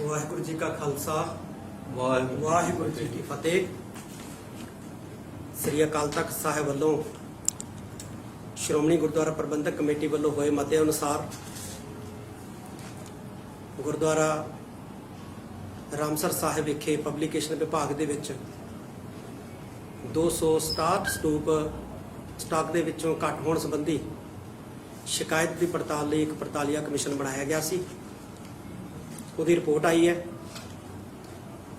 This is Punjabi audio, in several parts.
ਵਾਹਿਗੁਰੂ ਜੀ ਕਾ ਖਾਲਸਾ ਵਾਹਿਗੁਰੂ ਵਾਹਿਗੁਰੂ ਜੀ ਕੀ ਫਤਿਹ। ਸ੍ਰੀ ਅਕਾਲ ਤਖਤ ਸਾਹਿਬ ਵੱਲੋਂ ਸ਼੍ਰੋਮਣੀ ਗੁਰਦੁਆਰਾ ਪ੍ਰਬੰਧਕ ਕਮੇਟੀ ਵੱਲੋਂ ਹੋਏ ਮਤੇ ਅਨੁਸਾਰ ਗੁਰਦੁਆਰਾ ਰਾਮਸਰ ਸਾਹਿਬ ਵਿਖੇ ਪਬਲੀਕੇਸ਼ਨ ਵਿਭਾਗ ਦੇ ਵਿੱਚ 267 ਸਟਾਕ ਦੇ ਵਿੱਚੋਂ ਘੱਟ ਹੋਣ ਸੰਬੰਧੀ ਸ਼ਿਕਾਇਤ ਦੀ ਪੜਤਾਲ ਲਈ ਇੱਕ ਪੜਤਾਲੀਆ ਕਮਿਸ਼ਨ ਬਣਾਇਆ ਗਿਆ ਸੀ। ਉਹਦੀ ਰਿਪੋਰਟ ਆਈ ਹੈ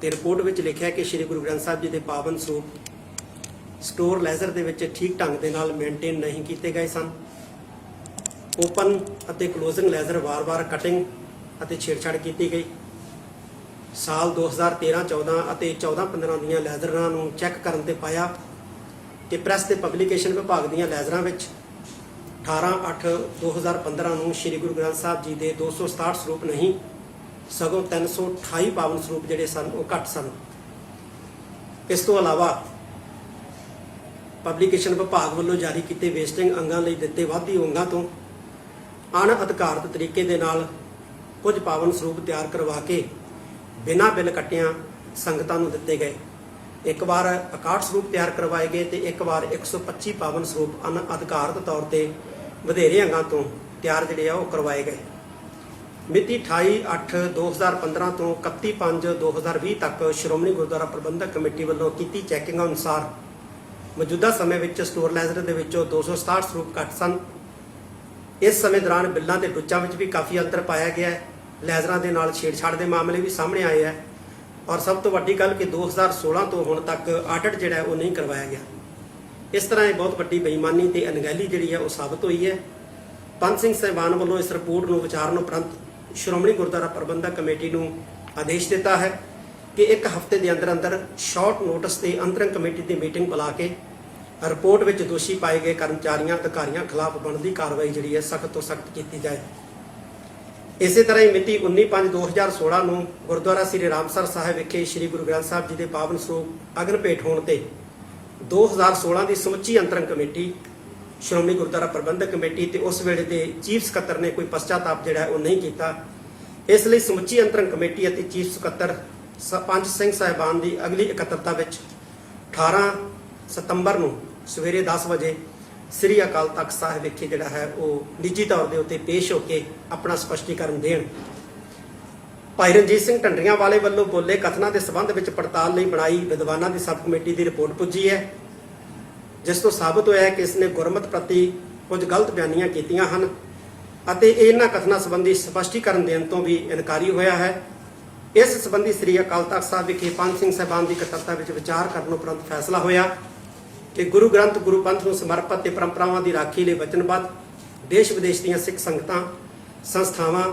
ਤੇ ਰਿਪੋਰਟ ਵਿੱਚ ਲਿਖਿਆ ਕਿ ਸ੍ਰੀ ਗੁਰੂ ਗ੍ਰੰਥ ਸਾਹਿਬ ਜੀ ਦੇ ਪਾਵਨ ਸਰੂਪ ਸਟੋਰ ਲੈਜ਼ਰ ਦੇ ਵਿੱਚ ਠੀਕ ਢੰਗ ਦੇ ਨਾਲ ਮੇਨਟੇਨ ਨਹੀਂ ਕੀਤੇ ਗਏ ਸਨ। ਓਪਨ ਅਤੇ ਕਲੋਜ਼ਿੰਗ ਲੈਜ਼ਰ ਵਾਰ-ਵਾਰ ਕਟਿੰਗ ਅਤੇ ਛੇੜਛਾੜ ਕੀਤੀ ਗਈ। ਸਾਲ 2013-14 ਅਤੇ 14-15 ਦੀਆਂ ਲੈਜ਼ਰਾਂ ਨੂੰ ਚੈੱਕ ਕਰਨ ਤੇ ਪਾਇਆ ਕਿ ਪ੍ਰੈਸ ਤੇ ਪਬਲੀਕੇਸ਼ਨ ਵਿਭਾਗ ਦੀਆਂ ਲੈਜ਼ਰਾਂ ਵਿੱਚ 18/8/2015 ਨੂੰ ਸ੍ਰੀ ਗੁਰੂ ਗ੍ਰੰਥ ਸਾਹਿਬ ਜੀ ਦੇ 267 ਸਰੂਪ ਨਹੀਂ ਸਗੋਂ 328 ਪਾਵਨ ਸਰੂਪ ਜਿਹੜੇ ਸਨ ਉਹ ਘੱਟ ਸਨ। ਇਸ ਤੋਂ ਇਲਾਵਾ ਪਬਲੀਕੇਸ਼ਨ ਵਿਭਾਗ ਵੱਲੋਂ ਜਾਰੀ ਕੀਤੇ ਵੇਸਟਿੰਗ ਅੰਗਾਂ ਲਈ ਦਿੱਤੇ ਵਾਧੀ ਅੰਗਾਂ ਤੋਂ ਅਣਅਧਿਕਾਰਤ ਤਰੀਕੇ ਦੇ ਨਾਲ ਕੁਝ ਪਾਵਨ ਸਰੂਪ ਤਿਆਰ ਕਰਵਾ ਕੇ ਬਿਨਾਂ ਬਿੱਲ ਕੱਟਿਆਂ ਸੰਗਤਾਂ ਨੂੰ ਦਿੱਤੇ ਗਏ। ਇੱਕ ਵਾਰ 61 ਸਰੂਪ ਤਿਆਰ ਕਰਵਾਏ ਗਏ ਤੇ ਇੱਕ ਵਾਰ 125 ਪਾਵਨ ਸਰੂਪ ਅਣਅਧਿਕਾਰਤ ਤੌਰ ਤੇ ਵਧੇਰੇ ਅੰਗਾਂ ਤੋਂ ਤਿਆਰ ਜਿਹੜੇ ਆ ਉਹ ਕਰਵਾਏ ਗਏ। ਮਿਤੀ 28/8/2015 ਤੋਂ 31/5/2020 ਤੱਕ ਸ਼੍ਰੋਮਣੀ ਗੁਰਦੁਆਰਾ ਪ੍ਰਬੰਧਕ ਕਮੇਟੀ ਵੱਲੋਂ ਕੀਤੀ ਚੈਕਿੰਗ ਅਨੁਸਾਰ ਮੌਜੂਦਾ ਸਮੇਂ ਵਿੱਚ ਸਟੋਰ ਲੈਜ਼ਰ ਦੇ ਵਿੱਚੋਂ 267 ਸਰੂਪ ਘੱਟ ਸਨ। ਇਸ ਸਮੇਂ ਦੌਰਾਨ ਬਿੱਲਾਂ ਤੇ ਟੁੱਚਾਂ ਵਿੱਚ ਵੀ ਕਾਫੀ ਅੰਤਰ ਪਾਇਆ ਗਿਆ ਹੈ। ਲੈਜ਼ਰਾਂ ਦੇ ਨਾਲ ਛੇੜਛਾੜ ਦੇ ਮਾਮਲੇ ਵੀ ਸਾਹਮਣੇ ਆਏ ਹੈ ਔਰ ਸਭ ਤੋਂ ਵੱਡੀ ਗੱਲ ਕਿ 2016 ਤੋਂ ਹੁਣ ਤੱਕ ਆਡਿਟ ਜਿਹੜਾ ਉਹ ਨਹੀਂ ਕਰਵਾਇਆ ਗਿਆ। ਇਸ ਤਰ੍ਹਾਂ ਇਹ ਬਹੁਤ ਵੱਡੀ ਬੇਈਮਾਨੀ ਤੇ ਅਣਗਹਿਲੀ ਜਿਹੜੀ ਹੈ ਉਹ ਸਾਬਤ ਹੋਈ ਹੈ। ਪੰਜ ਸਿੰਘ ਸਾਹਿਬਾਨ ਵੱਲੋਂ ਇਸ ਰਿਪੋਰਟ ਨੂੰ ਵਿਚਾਰਨ ਉਪਰੰਤ ਸ਼੍ਰੋਮਣੀ ਗੁਰਦੁਆਰਾ ਪ੍ਰਬੰਧਕ ਕਮੇਟੀ ਨੂੰ ਆਦੇਸ਼ ਦਿੱਤਾ ਹੈ ਕਿ ਇੱਕ ਹਫ਼ਤੇ ਦੇ ਅੰਦਰ ਸ਼ਾਰਟ ਨੋਟਿਸ ਤੇ ਅੰਤਰਿਮ ਕਮੇਟੀ ਦੀ ਮੀਟਿੰਗ ਬੁਲਾ ਕੇ ਰਿਪੋਰਟ ਵਿੱਚ ਦੋਸ਼ੀ ਪਾਏ ਗਏ ਕਰਮਚਾਰੀਆਂ ਅਧਿਕਾਰੀਆਂ ਖਿਲਾਫ ਬਣਦੀ ਕਾਰਵਾਈ ਜਿਹੜੀ ਹੈ ਸਖਤ ਤੋਂ ਸਖਤ ਕੀਤੀ ਜਾਏ। ਇਸੇ ਤਰ੍ਹਾਂ ਹੀ ਮਿਤੀ 19/5/2016 ਨੂੰ ਗੁਰਦੁਆਰਾ ਸ੍ਰੀ ਰਾਮਸਰ ਸਾਹਿਬ ਵਿਖੇ ਸ੍ਰੀ ਗੁਰੂ ਗ੍ਰੰਥ ਸਾਹਿਬ ਜੀ ਦੇ ਪਾਵਨ ਸਰੂਪ ਅਗਨ ਭੇਟ ਹੋਣ ਤੇ 2016 ਦੀ ਸਮੁੱਚੀ ਅੰਤਰਿਮ ਕਮੇਟੀ ਸ਼੍ਰੋਮਣੀ ਗੁਰਦੁਆਰਾ ਪ੍ਰਬੰਧਕ ਕਮੇਟੀ ਤੇ ਉਸ ਵੇਲੇ ਦੇ ਚੀਫ ਸਕੱਤਰ ਨੇ ਕੋਈ ਪਛਤਾਤਾਪ ਜਿਹੜਾ ਉਹ ਨਹੀਂ ਕੀਤਾ। ਇਸ ਲਈ ਸਮੁੱਚੀ ਅੰਤਰਿਮ ਕਮੇਟੀ ਅਤੇ ਚੀਫ ਸਕੱਤਰ ਪੰਜ ਸਿੰਘ ਸਾਹਿਬਾਨ ਦੀ ਅਗਲੀ ਇਕੱਤਰਤਾ ਵਿੱਚ 18 ਸਤੰਬਰ ਨੂੰ ਸਵੇਰੇ 10 ਵਜੇ ਸ੍ਰੀ ਅਕਾਲ ਤਖਤ ਸਾਹਿਬ ਵਿਖੇ ਜਿਹੜਾ ਹੈ ਉਹ ਨਿੱਜੀ ਤੌਰ ਦੇ ਉੱਤੇ ਪੇਸ਼ ਹੋ ਕੇ ਆਪਣਾ ਸਪਸ਼ਟੀਕਰਨ ਦੇਣ। ਭਾਈ ਰਣਜੀਤ ਸਿੰਘ ਢੰਡਰੀਆਂ ਵਾਲੇ ਵੱਲੋਂ ਬੋਲੇ ਕਥਨਾਂ ਦੇ ਸਬੰਧ ਵਿੱਚ ਪੜਤਾਲ ਲਈ ਬਣਾਈ ਵਿਦਵਾਨਾਂ ਦੀ ਸਬ ਕਮੇਟੀ ਦੀ ਰਿਪੋਰਟ ਪੁੱਜੀ ਹੈ, ਜਿਸ ਤੋਂ ਸਾਬਤ ਹੋਇਆ ਹੈ ਕਿ ਇਸ ਨੇ ਗੁਰਮਤ ਪ੍ਰਤੀ ਕੁਝ ਗਲਤ ਬਿਆਨੀਆਂ ਕੀਤੀਆਂ ਹਨ ਅਤੇ ਇਹਨਾਂ ਕਥਨਾਂ ਸੰਬੰਧੀ ਸਪਸ਼ਟੀਕਰਨ ਦੇਣ ਤੋਂ ਵੀ ਇਨਕਾਰੀ ਹੋਇਆ ਹੈ। ਇਸ ਸੰਬੰਧੀ ਸ੍ਰੀ ਅਕਾਲ ਤਖਤ ਸਾਹਿਬ ਵਿਖੇ ਪੰਜ ਸਿੰਘ ਸਾਹਿਬਾਨ ਦੀ ਇਕੱਤਰਤਾ ਵਿੱਚ ਵਿਚਾਰ ਕਰਨ ਉਪਰੰਤ ਫੈਸਲਾ ਹੋਇਆ ਕਿ ਗੁਰੂ ਗ੍ਰੰਥ ਗੁਰੂ ਪੰਥ ਨੂੰ ਸਮਰਪਿਤ ਤੇ ਪਰੰਪਰਾਵਾਂ ਦੀ ਰਾਖੀ ਲਈ ਵਚਨਬੱਧ ਦੇਸ਼ ਵਿਦੇਸ਼ ਦੀਆਂ ਸਿੱਖ ਸੰਗਤਾਂ ਸੰਸਥਾਵਾਂ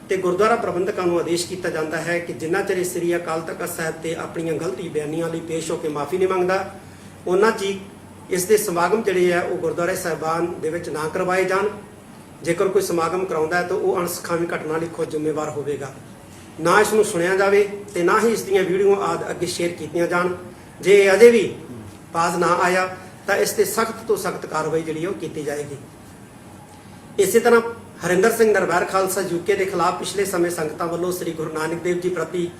ਤੇ ਗੁਰਦੁਆਰਾ ਪ੍ਰਬੰਧਕਾਂ ਨੂੰ ਆਦੇਸ਼ ਕੀਤਾ ਜਾਂਦਾ ਹੈ ਕਿ ਜਿੰਨਾ ਚਿਰ ਸ੍ਰੀ ਅਕਾਲ ਤਖਤ ਸਾਹਿਬ ਤੇ ਆਪਣੀਆਂ ਗਲਤੀ ਬਿਆਨੀਆਂ ਲਈ ਪੇਸ਼ ਹੋ ਕੇ ਮਾਫੀ ਨਹੀਂ ਮੰਗਦਾ ਉਹਨਾਂ ਚੀ ਇਸ ਦੇ ਸਮਾਗਮ ਜਿਹੜੇ ਆ ਉਹ ਗੁਰਦੁਆਰੇ ਸਾਹਿਬਾਨ ਦੇ ਵਿੱਚ ਨਾ ਕਰਵਾਏ ਜਾਣ। ਜੇਕਰ ਕੋਈ ਸਮਾਗਮ ਕਰਾਉਂਦਾ ਹੈ ਤਾਂ ਉਹ ਅਣਸਖਾਵੀ ਘਟਨਾ ਲਈ ਖੁਦ ਜ਼ਿੰਮੇਵਾਰ ਹੋਵੇਗਾ। ਨਾ ਇਸ ਨੂੰ ਸੁਣਿਆ ਜਾਵੇ ਤੇ ਨਾ ਹੀ ਇਸ ਦੀਆਂ ਵੀਡੀਓ ਆਦਿ ਅੱਗੇ ਸ਼ੇਅਰ ਕੀਤੀਆਂ ਜਾਣ। ਜੇ ਅਜੇ ਵੀ ਬਾਜ਼ ਨਾ ਆਇਆ ਤਾਂ ਇਸ ਤੇ ਸਖਤ ਤੋਂ ਸਖਤ ਕਾਰਵਾਈ ਜਿਹੜੀ ਉਹ ਕੀਤੀ ਜਾਏਗੀ। ਇਸੇ ਤਰ੍ਹਾਂ ਹਰਿੰਦਰ ਸਿੰਘ ਨਰਵੈਰ ਖਾਲਸਾ ਯੂਕੇ ਦੇ ਖਿਲਾਫ ਪਿਛਲੇ ਸਮੇਂ ਸੰਗਤਾਂ ਵੱਲੋਂ ਸ੍ਰੀ ਗੁਰੂ ਨਾਨਕ ਦੇਵ ਜੀ ਪ੍ਰਤੀ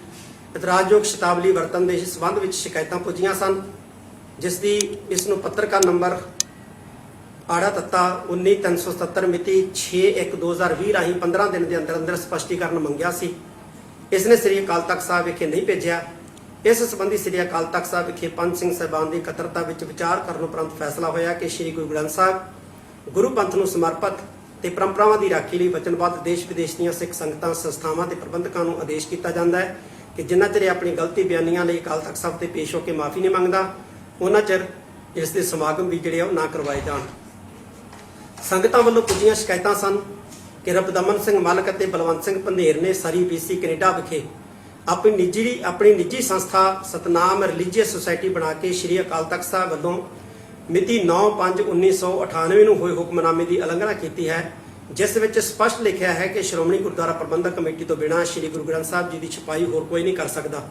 ਇਤਰਾਜ਼ਯੋਗ ਸ਼ਬਦਾਵਲੀ ਵਰਤਣ ਦੇ ਸੰਬੰਧ ਵਿੱਚ ਸ਼ਿਕਾਇਤਾਂ ਪੁੱਜੀਆਂ ਸਨ, ਜਿਸ ਦੀ ਇਸ ਨੂੰ ਪੱਤਰਕਾਰ ਨੰਬਰ ਆੜਾ ਤੱਤਾ 19377 ਮਿਤੀ 6/1/2020 ਰਾਹੀਂ 15 ਦਿਨ ਦੇ ਅੰਦਰ ਸਪਸ਼ਟੀਕਰਨ ਮੰਗਿਆ ਸੀ। ਇਸ ਨੇ ਸ੍ਰੀ ਅਕਾਲ ਤਖਤ ਸਾਹਿਬ ਵਿਖੇ ਨਹੀਂ ਭੇਜਿਆ। ਇਸ ਸੰਬੰਧੀ ਸ੍ਰੀ ਅਕਾਲ ਤਖਤ ਸਾਹਿਬ ਵਿਖੇ ਪੰਜ ਸਿੰਘ ਸਾਹਿਬਾਨ ਦੀ ਇਕੱਤਰਤਾ ਵਿੱਚ ਵਿਚਾਰ ਕਰਨ ਉਪਰੰਤ ਫੈਸਲਾ ਹੋਇਆ ਕਿ ਸ੍ਰੀ ਗੁਰੂ ਗ੍ਰੰਥ ਸਾਹਿਬ ਗੁਰੂ ਪੰਥ ਨੂੰ ਸਮਰਪਿਤ ਤੇ ਪਰੰਪਰਾਵਾਂ ਦੀ ਰਾਖੀ ਲਈ ਵਚਨਬੱਧ ਦੇਸ਼ ਵਿਦੇਸ਼ ਦੀਆਂ ਸਿੱਖ ਸੰਗਤਾਂ ਸੰਸਥਾਵਾਂ ਤੇ ਪ੍ਰਬੰਧਕਾਂ ਨੂੰ ਆਦੇਸ਼ ਕੀਤਾ ਜਾਂਦਾ ਹੈ ਕਿ ਜਿੰਨਾ ਚਿਰ ਆਪਣੀ ਗਲਤੀ ਬਿਆਨੀਆਂ ਲਈ ਅਕਾਲ ਤਖਤ ਸਾਹਿਬ ਤੇ ਪੇਸ਼ ਹੋ ਕੇ ਮਾਫੀ ਨਹੀਂ ਮੰਗਦਾ ਉਹਨਾਂ ਚਿਰ ਇਸ ਦੇ ਸਮਾਗਮ ਵੀ ਜਿਹੜੇ ਉਹ ਨਾ ਕਰਵਾਏ ਜਾਣ। ਸੰਗਤਾਂ ਵੱਲੋਂ ਪੁੱਜੀਆਂ ਸ਼ਿਕਾਇਤਾਂ ਸਨ ਕਿ ਰਬਦਮਨ ਸਿੰਘ ਮਲਕ ਅਤੇ ਬਲਵੰਤ ਸਿੰਘ ਪੰਧੇਰ ਨੇ ਸਰੀ BC ਕੈਨੇਡਾ ਵਿਖੇ ਆਪਣੀ ਨਿੱਜੀ ਸੰਸਥਾ ਸਤਨਾਮ ਰਿਲੀਜੀਅਸ ਸੁਸਾਇਟੀ ਬਣਾ ਕੇ ਸ੍ਰੀ ਅਕਾਲ ਤਖਤ ਸਾਹਿਬ ਵੱਲੋਂ ਮਿਤੀ 9/5/1998 ਨੂੰ ਹੋਏ ਹੁਕਮਨਾਮੇ ਦੀ ਉਲੰਘਣਾ ਕੀਤੀ ਹੈ, ਜਿਸ ਵਿੱਚ ਸਪਸ਼ਟ ਲਿਖਿਆ ਹੈ ਕਿ ਸ਼੍ਰੋਮਣੀ ਗੁਰਦੁਆਰਾ ਪ੍ਰਬੰਧਕ ਕਮੇਟੀ ਤੋਂ ਬਿਨਾਂ ਸ੍ਰੀ ਗੁਰੂ ਗ੍ਰੰਥ ਸਾਹਿਬ ਜੀ ਦੀ ਛਪਾਈ ਹੋਰ ਕੋਈ ਨਹੀਂ ਕਰ ਸਕਦਾ।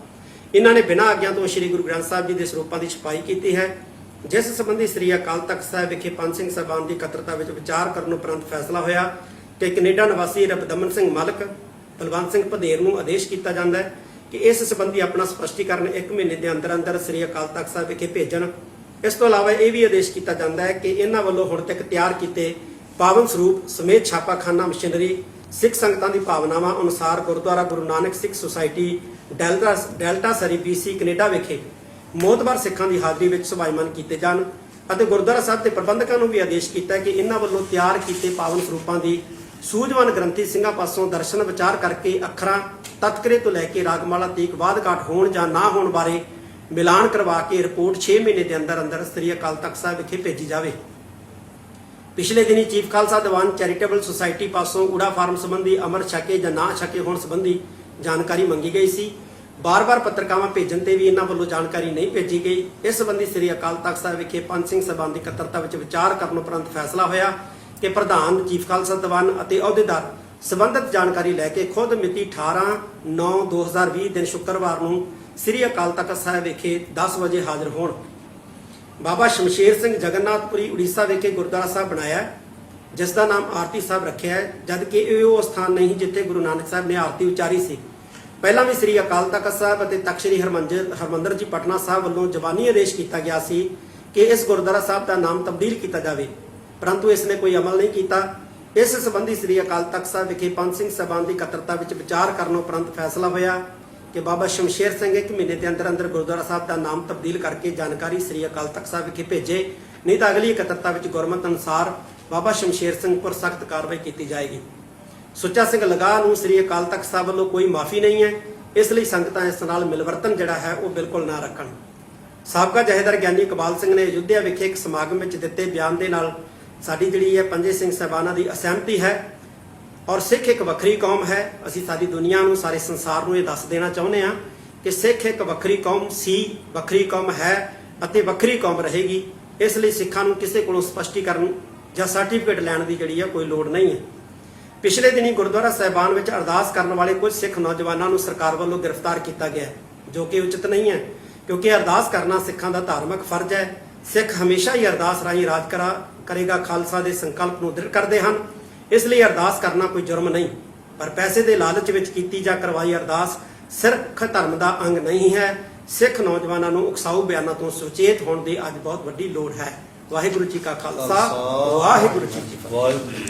ਇਹਨਾਂ ਨੇ ਬਿਨਾਂ ਆਗਿਆ ਤੋਂ ਸ੍ਰੀ ਗੁਰੂ ਗ੍ਰੰਥ ਸਾਹਿਬ ਜੀ ਦੇ ਸਰੂਪਾਂ ਦੀ ਛਪਾਈ ਕੀਤੀ ਹੈ, ਜਿਸ ਸੰਬੰਧੀ ਸ੍ਰੀ ਅਕਾਲ ਤਖਤ ਸਾਹਿਬ ਵਿਖੇ ਪੰਜ ਸਿੰਘ ਸਾਹਿਬਾਨ ਦੀ ਇਕੱਤਰਤਾ ਵਿੱਚ ਵਿਚਾਰ ਕਰਨ ਉਪਰੰਤ ਫੈਸਲਾ ਹੋਇਆ ਕਿ ਕੈਨੇਡਾ ਨਿਵਾਸੀ ਰਬਦਮਨ ਸਿੰਘ ਮਲਕ ਬਲਵੰਤ ਸਿੰਘ ਭਦੇਰ ਨੂੰ ਆਦੇਸ਼ ਕੀਤਾ ਜਾਂਦਾ ਹੈ ਕਿ ਇਸ ਸੰਬੰਧੀ ਆਪਣਾ ਸਪਸ਼ਟੀਕਰਨ 1 ਮਹੀਨੇ ਦੇ ਅੰਦਰ ਅੰਦਰ ਸ੍ਰੀ ਅਕਾਲ ਤਖਤ ਸਾਹਿਬ ਵਿਖੇ ਭੇਜਣ। ਇਸ ਤੋਂ ਇਲਾਵਾ ਇਹ ਵੀ ਆਦੇਸ਼ ਕੀਤਾ ਜਾਂਦਾ ਹੈ ਕਿ ਇਹਨਾਂ ਵੱਲੋਂ ਹੁਣ ਤੱਕ ਤਿਆਰ ਕੀਤੇ ਪਾਵਨ ਸਰੂਪ ਸਮੇਤ ਛਾਪਾਖਾਨਾ ਮਸ਼ੀਨਰੀ ਸਿੱਖ ਸੰਗਤਾਂ ਦੀ ਭਾਵਨਾਵਾਂ ਅਨੁਸਾਰ ਗੁਰਦੁਆਰਾ ਗੁਰੂ ਨਾਨਕ ਸਿੱਖ ਸੁਸਾਇਟੀ ਡੈਲਟਾ ਸਰੀ BC ਕੈਨੇਡਾ ਵਿਖੇ ਮੋਹਤਬਰ ਸਿੱਖਾਂ ਦੀ ਹਾਜ਼ਰੀ ਵਿੱਚ ਸਭਾਈਮਾਨ ਕੀਤੇ ਜਾਣ ਅਤੇ ਗੁਰਦੁਆਰਾ ਸਾਹਿਬ ਦੇ ਪ੍ਰਬੰਧਕਾਂ ਨੂੰ ਵੀ ਆਦੇਸ਼ ਕੀਤਾ ਹੈ ਕਿ ਇਹਨਾਂ ਵੱਲੋਂ ਤਿਆਰ ਕੀਤੇ ਪਾਵਨ ਸਰੂਪਾਂ ਦੀ ਸੂਝਵਾਨ ਗ੍ਰੰਥੀ ਸਿੰਘਾਂ ਪਾਸੋਂ ਦਰਸ਼ਨ ਵਿਚਾਰ ਕਰਕੇ ਅੱਖਰਾਂ ਤਤਕਰੇ ਤੋਂ ਲੈ ਕੇ ਰਾਗਮਾਲਾ ਤੀਕ ਬਾਅਦ ਘਾਟ ਹੋਣ ਜਾਂ ਨਾ ਹੋਣ ਬਾਰੇ ਮਿਲਾਨ ਕਰਵਾ ਕੇ ਰਿਪੋਰਟ 6 ਮਹੀਨੇ ਦੇ ਅੰਦਰ ਅੰਦਰ ਸ੍ਰੀ ਅਕਾਲ ਤਖਤ ਸਾਹਿਬ ਵਿਖੇ ਭੇਜੀ ਜਾਵੇ। ਪਿਛਲੇ ਦਿਨੀ chief Khalsa Diwan charitable society ਪਾਸੋਂ ਊੜਾ ਫਾਰਮ ਸੰਬੰਧੀ ਅਮਰ ਛਕੇ ਜਾਂ ਨਾ ਛਕੇ ਹੋਣ ਸੰਬੰਧੀ ਜਾਣਕਾਰੀ ਮੰਗੀ ਗਈ ਸੀ। ਬਾਰ-ਬਾਰ ਪੱਤਰਕਾਵਾਂ ਭੇਜਣ ਤੇ ਵੀ ਇਹਨਾਂ ਵੱਲੋਂ ਜਾਣਕਾਰੀ ਨਹੀਂ ਭੇਜੀ ਗਈ। ਇਸ ਸੰਬੰਧੀ ਸ੍ਰੀ ਅਕਾਲ ਤਖਤ ਸਾਹਿਬ ਵਿਖੇ ਪੰਜ ਸਿੰਘ ਸਾਹਿਬਾਨ ਦੀ ਇਕੱਤਰਤਾ ਵਿੱਚ ਵਿਚਾਰ ਕਰਨ ਉਪਰੰਤ ਫੈਸਲਾ ਹੋਇਆ ਕਿ ਪ੍ਰਧਾਨ ਚੀਫ ਖਾਲਸਾ ਦੀਵਾਨ ਅਤੇ ਅਹੁਦੇਦਾਰ ਸੰਬੰਧਿਤ ਜਾਣਕਾਰੀ ਲੈ ਕੇ ਖੁਦ ਮਿਤੀ 18/9/2020 ਦਿਨ ਸ਼ੁੱਕਰਵਾਰ ਨੂੰ ਸ੍ਰੀ ਅਕਾਲ ਤਖਤ ਸਾਹਿਬ ਵਿਖੇ 10 ਵਜੇ ਹਾਜ਼ਰ ਹੋਣ। ਬਾਬਾ ਸ਼ਮਸ਼ੇਰ ਸਿੰਘ ਜਗਨਨਾਥਪੁਰੀ ਉੜੀਸਾ ਵਿਖੇ ਗੁਰਦੁਆਰਾ ਸਾਹਿਬ ਬਣਾਇਆ ਹੈ, ਜਿਸ ਦਾ ਨਾਮ ਆਰਤੀ ਸਾਹਿਬ ਰੱਖਿਆ ਹੈ, ਜਦਕਿ ਇਹ ਉਹ ਸਥਾਨ ਨਹੀਂ ਜਿੱਥੇ ਗੁਰੂ ਨਾਨਕ ਸਾਹਿਬ ਨੇ ਆਰਤੀ ਉਚਾਰੀ ਸੀ। ਪਹਿਲਾਂ ਵੀ ਸ੍ਰੀ ਅਕਾਲ ਤਖਤ ਸਾਹਿਬ ਅਤੇ ਤਖ਼ਤ ਸ੍ਰੀ ਹਰਮੰਦਰ ਜੀ ਪਟਨਾ ਸਾਹਿਬ ਵੱਲੋਂ ਜ਼ਬਾਨੀ ਆਦੇਸ਼ ਕੀਤਾ ਗਿਆ ਸੀ ਕਿ ਇਸ ਗੁਰਦੁਆਰਾ ਸਾਹਿਬ ਦਾ ਨਾਮ ਤਬਦੀਲ ਕੀਤਾ ਜਾਵੇ, ਪਰੰਤੂ ਇਸ ਨੇ ਕੋਈ ਅਮਲ ਨਹੀਂ ਕੀਤਾ। ਇਸ ਸੰਬੰਧੀ ਸ੍ਰੀ ਅਕਾਲ ਤਖਤ ਸਾਹਿਬ ਵਿਖੇ ਪੰਜ ਸਿੰਘ ਸਾਹਿਬਾਨ ਦੀ ਇਕੱਤਰਤਾ ਵਿੱਚ ਵਿਚਾਰ ਕਰਨ ਉਪਰੰਤ ਫੈਸਲਾ ਹੋਇਆ ਕਿ ਬਾਬਾ ਸ਼ਮਸ਼ੇਰ ਸਿੰਘ 1 ਮਹੀਨੇ ਦੇ ਅੰਦਰ ਅੰਦਰ ਗੁਰਦੁਆਰਾ ਸਾਹਿਬ ਦਾ ਨਾਮ ਤਬਦੀਲ ਕਰਕੇ ਜਾਣਕਾਰੀ ਸ੍ਰੀ ਅਕਾਲ ਤਖਤ ਸਾਹਿਬ ਵਿਖੇ ਭੇਜੇ, ਨਹੀਂ ਤਾਂ ਅਗਲੀ ਇਕੱਤਰਤਾ ਵਿੱਚ ਗੁਰਮਤਿ ਅਨੁਸਾਰ ਬਾਬਾ ਸ਼ਮਸ਼ੇਰ ਸਿੰਘ ਪਰ ਸਖਤ ਕਾਰਵਾਈ ਕੀਤੀ ਜਾਏਗੀ। ਸੁੱਚਾ ਸਿੰਘ ਲਗਾਹ ਨੂੰ ਸ੍ਰੀ ਅਕਾਲ ਤਖਤ ਸਾਹਿਬ ਵੱਲੋਂ ਕੋਈ ਮਾਫੀ ਨਹੀਂ ਹੈ, ਇਸ ਲਈ ਸੰਗਤਾਂ ਇਸ ਨਾਲ ਮਿਲਵਰਤਨ ਜਿਹੜਾ ਹੈ ਉਹ ਬਿਲਕੁਲ ਨਾ ਰੱਖਣ। ਸਾਬਕਾ ਜਥੇਦਾਰ ਗਿਆਨੀ ਇਕਬਾਲ ਸਿੰਘ ਨੇ ਅਯੁੱਧਿਆ ਵਿਖੇ ਇੱਕ ਸਮਾਗਮ ਵਿੱਚ ਦਿੱਤੇ ਬਿਆਨ ਦੇ ਨਾਲ ਸਾਡੀ ਜਿਹੜੀ ਹੈ ਪੰਜੇ ਸਿੰਘ ਸਾਹਿਬਾਨਾਂ ਦੀ ਅਸਹਿਮਤੀ ਹੈ ਔਰ ਸਿੱਖ ਇੱਕ ਵੱਖਰੀ ਕੌਮ ਹੈ। ਅਸੀਂ ਸਾਰੀ ਦੁਨੀਆ ਨੂੰ, ਸਾਰੇ ਸੰਸਾਰ ਨੂੰ ਇਹ ਦੱਸ ਦੇਣਾ ਚਾਹੁੰਦੇ ਹਾਂ ਕਿ ਸਿੱਖ ਇੱਕ ਵੱਖਰੀ ਕੌਮ ਸੀ, ਵੱਖਰੀ ਕੌਮ ਹੈ ਅਤੇ ਵੱਖਰੀ ਕੌਮ ਰਹੇਗੀ। ਇਸ ਲਈ ਸਿੱਖਾਂ ਨੂੰ ਕਿਸੇ ਕੋਲੋਂ ਸਪਸ਼ਟੀਕਰਨ ਜਾਂ ਸਰਟੀਫਿਕੇਟ ਲੈਣ ਦੀ ਜਿਹੜੀ ਹੈ ਕੋਈ ਲੋੜ ਨਹੀਂ ਹੈ। ਪਿਛਲੇ ਦਿਨੀ ਗੁਰਦੁਆਰਾ ਸਾਹਿਬਾਨ ਵਿੱਚ ਅਰਦਾਸ ਕਰਨ ਵਾਲੇ ਕੁਝ ਸਿੱਖ ਨੌਜਵਾਨਾਂ ਨੂੰ ਸਰਕਾਰ ਵੱਲੋਂ ਗ੍ਰਿਫਤਾਰ ਕੀਤਾ ਗਿਆ, ਜੋ ਕਿ ਉਚਿਤ ਨਹੀਂ ਹੈ, ਕਿਉਂਕਿ ਅਰਦਾਸ ਕਰਨਾ ਸਿੱਖਾਂ ਦਾ ਧਾਰਮਿਕ ਫਰਜ਼ ਹੈ। ਸਿੱਖ ਹਮੇਸ਼ਾ ਹੀ ਅਰਦਾਸ ਰਾਹੀਂ ਰਾਜ ਕਰੇਗਾ ਖਾਲਸਾ ਦੇ ਸੰਕਲਪ ਨੂੰ ਦ੍ਰਿੜ ਕਰਦੇ ਹਨ। ਇਸ ਲਈ ਅਰਦਾਸ ਕਰਨਾ ਕੋਈ ਜੁਰਮ ਨਹੀਂ, ਪਰ ਪੈਸੇ ਦੇ ਲਾਲਚ ਵਿੱਚ ਕੀਤੀ ਜਾਂ ਕਰਵਾਈ ਅਰਦਾਸ ਸਿੱਖ ਧਰਮ ਦਾ ਅੰਗ ਨਹੀਂ ਹੈ। ਸਿੱਖ ਨੌਜਵਾਨਾਂ ਨੂੰ ਉਕਸਾਊ ਬਿਆਨਾਂ ਤੋਂ ਸੁਚੇਤ ਹੋਣ ਦੀ ਅੱਜ ਬਹੁਤ ਵੱਡੀ ਲੋੜ ਹੈ। ਵਾਹਿਗੁਰੂ ਜੀ ਕਾ ਖਾਲਸਾ, ਵਾਹਿਗੁਰੂ ਜੀ ਕੀ ਫਤਿਹ।